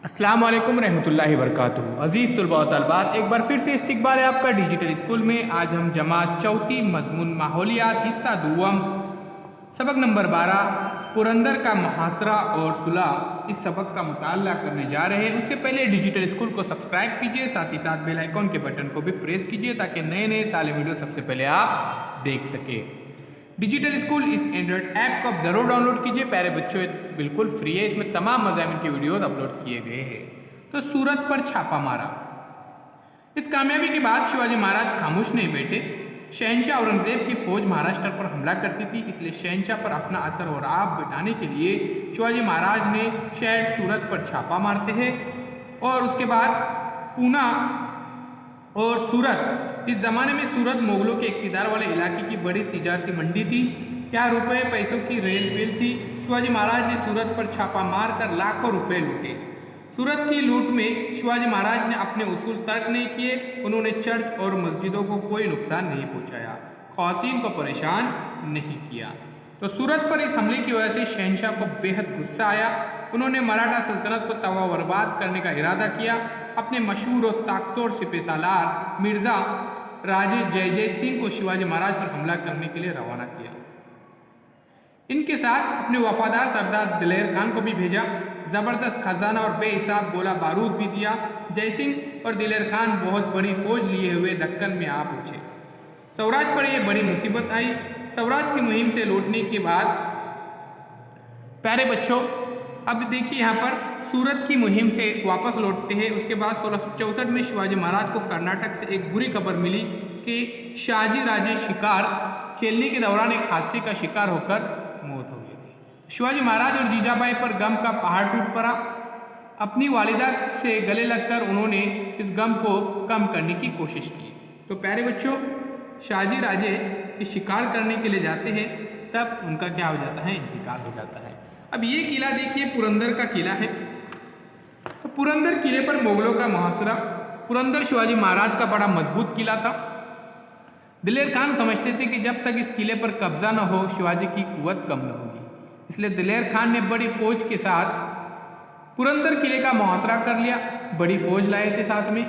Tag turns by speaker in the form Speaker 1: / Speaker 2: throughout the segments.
Speaker 1: अस्सलाम वालेकुम रहमतुल्लाहि वबरकातुहू। अज़ीज़ तुलबा व तलबात, एक बार फिर से इस्तकबाल है आपका डिजिटल स्कूल में। आज हम जमात चौथी मज़मून माहौलियात हिस्सा दुआम सबक नंबर 12 पुरंदर का मुहासरा और सुलह इस सबक का मुताला करने जा रहे हैं। उससे पहले डिजिटल स्कूल को सब्सक्राइब कीजिए, साथ ही साथ बेल आइकॉन के बटन को भी प्रेस कीजिए ताकि नए नए तालीमी वीडियो सबसे पहले आप देख सकें। डिजिटल स्कूल इस एंड्रॉयड ऐप को आप ज़रूर डाउनलोड कीजिए प्यारे बच्चों, बिल्कुल फ्री है। इसमें तमाम मज़ामिन की वीडियोस अपलोड किए गए हैं। तो सूरत पर छापा मारा। इस कामयाबी के बाद शिवाजी महाराज खामोश नहीं बैठे। शहनशाह औरंगजेब की फौज महाराष्ट्र पर हमला करती थी, इसलिए शहनशाह पर अपना असर और आब बिठाने के लिए शिवाजी महाराज ने शहर सूरत पर छापा मारते हैं। और उसके बाद पूना और सूरत, इस ज़माने में सूरत मुगलों के इक़्तिदार वाले इलाके की बड़ी तिजारती मंडी थी। क्या रुपए पैसों की रेल वेल थी। शिवाजी महाराज ने सूरत पर छापा मारकर लाखों रुपए लूटे। सूरत की लूट में शिवाजी महाराज ने अपने उसूल तर्क नहीं किए। उन्होंने चर्च और मस्जिदों को कोई नुकसान नहीं पहुंचाया, ख़वातीन को परेशान नहीं किया। तो सूरत पर इस हमले की वजह से शहनशाह को बेहद गुस्सा आया। उन्होंने मराठा सल्तनत को तबाह बर्बाद करने का इरादा किया। अपने मशहूर और ताकतवर सिपह सालार मिर्ज़ा राजे जय जय सिंह को शिवाजी महाराज पर हमला करने के लिए रवाना किया। इनके साथ अपने वफादार सरदार दिलेर खान को भी भेजा। ज़बरदस्त खजाना और बेहिसाब गोला बारूद भी दिया। जयसिंह और दिलेर खान बहुत बड़ी फौज लिए हुए दक्कन में आ पहुंचे। स्वराज पर यह बड़ी मुसीबत आई। स्वराज की मुहिम से लौटने के बाद प्यारे बच्चों, अब देखिए यहाँ पर सूरत की मुहिम से वापस लौटते हैं। उसके बाद 1664 में शिवाजी महाराज को कर्नाटक से एक बुरी खबर मिली कि शाहजी राजे शिकार खेलने के दौरान एक हादसे का शिकार होकर मौत हो गई थी। शिवाजी महाराज और जीजाबाई पर गम का पहाड़ टूट पड़ा। अपनी वालिदा से गले लगकर उन्होंने इस गम को कम करने की कोशिश की। तो प्यारे बच्चों, शाहजी राजे इस शिकार करने के लिए जाते हैं, तब उनका क्या हो जाता है, इंतकाल हो जाता है। अब ये किला देखिए, पुरंदर का किला है। तो पुरंदर किले पर मुगलों का मुहासरा। पुरंदर शिवाजी महाराज का बड़ा मजबूत किला था। दिलेर खान समझते थे कि जब तक इस किले पर कब्जा न हो शिवाजी की कुव्वत कम न होगी, इसलिए दिलेर खान ने बड़ी फौज के साथ पुरंदर किले का मुहासरा कर लिया। बड़ी फौज लाए थे साथ में।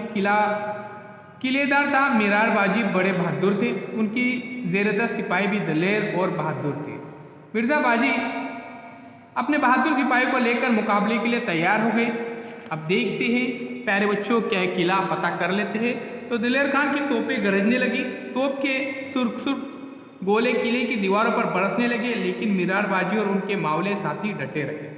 Speaker 1: किलेदार था मीरार बाजी, बड़े बहादुर थे। उनकी ज़ेरदस्त सिपाही भी दलेर और बहादुर थे। मिर्ज़ा बाजी अपने बहादुर सिपाही को लेकर मुकाबले के लिए तैयार हो गए। अब देखते हैं प्यारे बच्चों, क्या किला फतह कर लेते हैं। तो दिलेर खान की तोपें गरजने लगी। तोप के सुर्ख सुर्ख गोले किले की दीवारों पर बरसने लगे, लेकिन मीरार बाजी और उनके मावले साथी डटे रहे।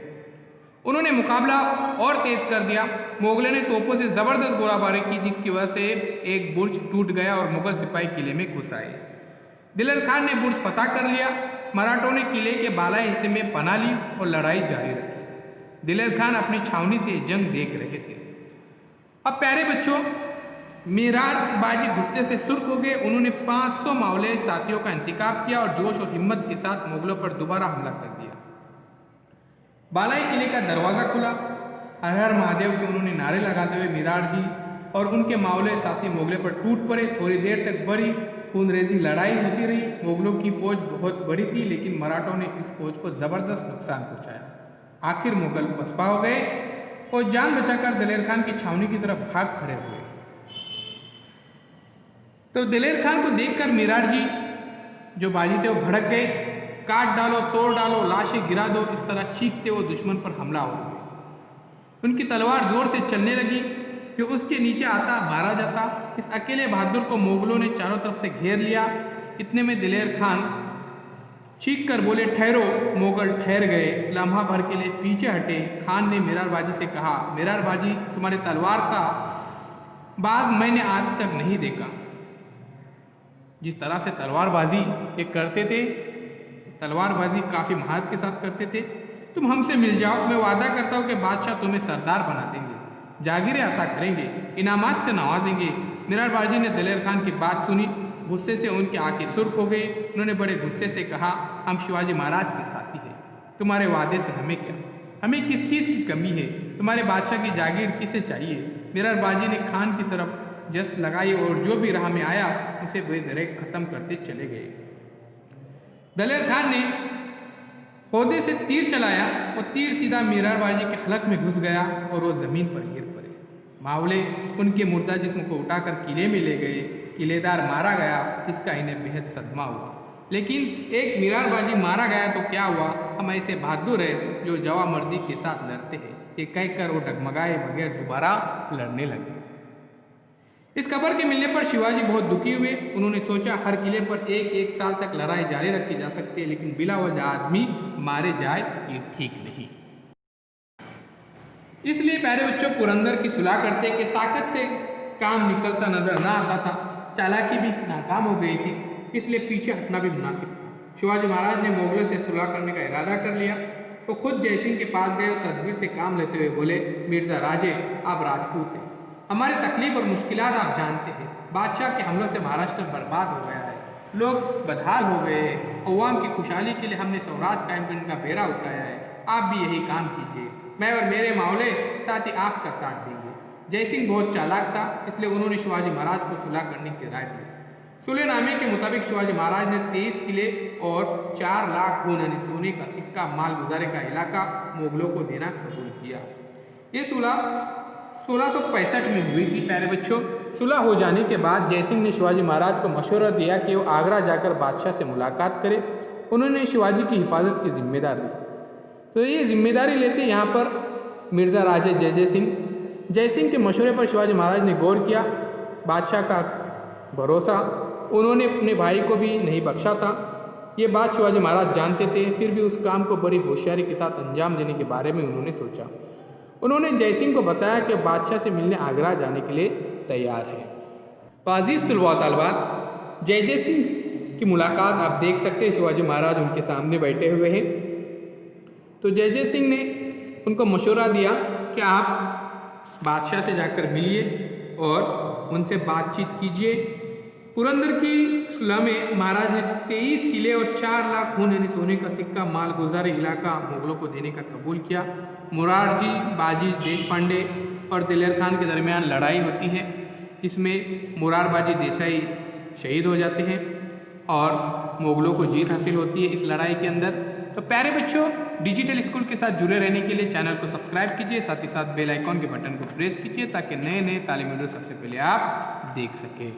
Speaker 1: उन्होंने मुकाबला और तेज कर दिया। मुगलों ने तोपों से जबरदस्त गोलाबारी की, जिसकी वजह से एक बुर्ज टूट गया और मुगल सिपाही किले में घुस आए। दिलेर खान ने बुर्ज फतह कर लिया। मराठों ने किले के बालाई हिस्से में पनाह ली और लड़ाई जारी रखी। दिलेर खान अपनी छावनी से जंग देख रहे थे। अब प्यारे बच्चों, मीरार बाजी गुस्से से सुर्ख हो गए। उन्होंने 500 मावले साथियों का इंतखाब किया और जोश और हिम्मत के साथ मुगलों पर दोबारा हमला कर दिया। बालाई किले का दरवाज़ा खुला। हर हर महादेव के उन्होंने नारे लगाते हुए मीरार जी और उनके मावले साथी मुगलों पर टूट पड़े। थोड़ी देर तक बड़ी खूनरेजी लड़ाई होती रही। मुगलों की फौज बहुत बड़ी थी, लेकिन मराठों ने इस फौज को ज़बरदस्त नुकसान पहुंचाया। आखिर मुगल पसपा हो गए और जान बचाकर दिलेर खान की छावनी की तरफ भाग खड़े हुए। तो दिलेर खान को देखकर मीरार जी जो बाजी थे वो भड़क गए। काट डालो, तोड़ डालो, लाशें गिरा दो, इस तरह चीखते वो दुश्मन पर हमला हो गए। उनकी तलवार जोर से चलने लगी कि उसके नीचे आता मारा जाता। इस अकेले बहादुर को मुगलों ने चारों तरफ से घेर लिया। इतने में दिलेर खान चीख कर बोले, ठहरो। मुगल ठहर गए, लम्हा भर के लिए पीछे हटे। खान ने मीरार बाजी से कहा, मीरार बाजी, तुम्हारे तलवार का बाज मैंने आज तक नहीं देखा। जिस तरह से तलवारबाजी ये करते थे, तलवारबाजी काफ़ी महारत के साथ करते थे। तुम हमसे मिल जाओ, मैं वादा करता हूँ कि बादशाह तुम्हें सरदार बना देंगे, जागीरें अता करेंगे, इनामात से नवाजेंगे। मीरार बाजी ने दिलेर खान की बात सुनी। गुस्से से उनकी आंखें सुर्ख हो गई। उन्होंने बड़े गुस्से से कहा, हम शिवाजी महाराज के साथी हैं, तुम्हारे वादे से हमें क्या, हमें किस चीज़ की कमी है, तुम्हारे बादशाह की जागीर किसे चाहिए। मीरार बाजी ने खान की तरफ जस्ट लगाई और जो भी राह में आया उसे बेदरेक ख़त्म करते चले गए। दलेर खान ने हौदे से तीर चलाया और तीर सीधा मीराबाजी के हलक में घुस गया और वो ज़मीन पर गिर पड़े। मावले उनके मुर्दा जिस्म को उठाकर किले में ले गए। किलेदार मारा गया, इसका इन्हें बेहद सदमा हुआ। लेकिन एक मीराबाजी मारा गया तो क्या हुआ, हम ऐसे बहादुर हैं जो जवा मर्दी के साथ लड़ते हैं, ये कहकर वो डगमगाए बगैर दोबारा लड़ने लगे। इस खबर के मिलने पर शिवाजी बहुत दुखी हुए। उन्होंने सोचा हर किले पर एक साल तक लड़ाई जारी रखी जा सकती है, लेकिन बिला वजह आदमी मारे जाए ये ठीक नहीं। इसलिए प्यारे बच्चों पुरंदर की सुलह करते कि ताकत से काम निकलता नजर ना आता था, चालाकी भी नाकाम हो गई थी, इसलिए पीछे हटना भी मुनासिब था। शिवाजी महाराज ने मुगलों से सुलह करने का इरादा कर लिया। वो खुद जयसिंह के पास गए और तदबीर से काम लेते हुए बोले, मिर्जा राजे आप राजपूत हैं, हमारी तकलीफ और मुश्किलात आप जानते हैं। बादशाह के हमलों से महाराष्ट्र बर्बाद हो गया है, लोग बदहाल हो गए हैं। अवाम की खुशहाली के लिए हमने स्वराज कायम करने का बेड़ा उठाया है, आप भी यही काम कीजिए। मैं और मेरे मावले साथ ही आपका साथ देंगे। जयसिंह बहुत चालाक था, इसलिए उन्होंने शिवाजी महाराज को सुलह करने की राय दी। सुलहनामे के मुताबिक शिवाजी महाराज ने 23 किले और 4 लाख खून यानी सोने का सिक्का माल गुजारे का इलाका मुगलों को देना कबूल किया। ये सुलह 1665 में हुई थी। प्यारे बच्चों सुलह हो जाने के बाद जयसिंह ने शिवाजी महाराज को मशवरा दिया कि वो आगरा जाकर बादशाह से मुलाकात करे। उन्होंने शिवाजी की हिफाजत की जिम्मेदारी ली। तो ये जिम्मेदारी लेते यहाँ पर मिर्ज़ा राजे जयसिंह के मशवरे पर शिवाजी महाराज ने गौर किया। बादशाह का भरोसा उन्होंने अपने भाई को भी नहीं बख्शा था, ये बात शिवाजी महाराज जानते थे, फिर भी उस काम को बड़ी होशियारी के साथ अंजाम देने के बारे में उन्होंने सोचा। उन्होंने जयसिंह को बताया कि बादशाह से मिलने आगरा जाने के लिए तैयार है। अज़ीज़ तुलबा व तालिबात जय सिंह की मुलाकात आप देख सकते हैं, शिवाजी महाराज उनके सामने बैठे हुए हैं। तो जय सिंह ने उनको मशवरा दिया कि आप बादशाह से जाकर मिलिए और उनसे बातचीत कीजिए। पुरंदर की सुलह में महाराज ने 23 किले और 4 लाख खून यानी सोने का सिक्का माल गुजारे इलाका मुगलों को देने का कबूल किया। मुरारजी बाजी देशपांडे और दिलेर खान के दरमियान लड़ाई होती है, जिसमें मुरारबाजी देसाई शहीद हो जाते हैं और मुगलों को जीत हासिल होती है इस लड़ाई के अंदर। तो प्यारे बच्चों डिजिटल स्कूल के साथ जुड़े रहने के लिए चैनल को सब्सक्राइब कीजिए, साथ ही साथ बेल आइकॉन के बटन को प्रेस कीजिए ताकि नए तालीमी वीडियो सबसे पहले आप देख सकें।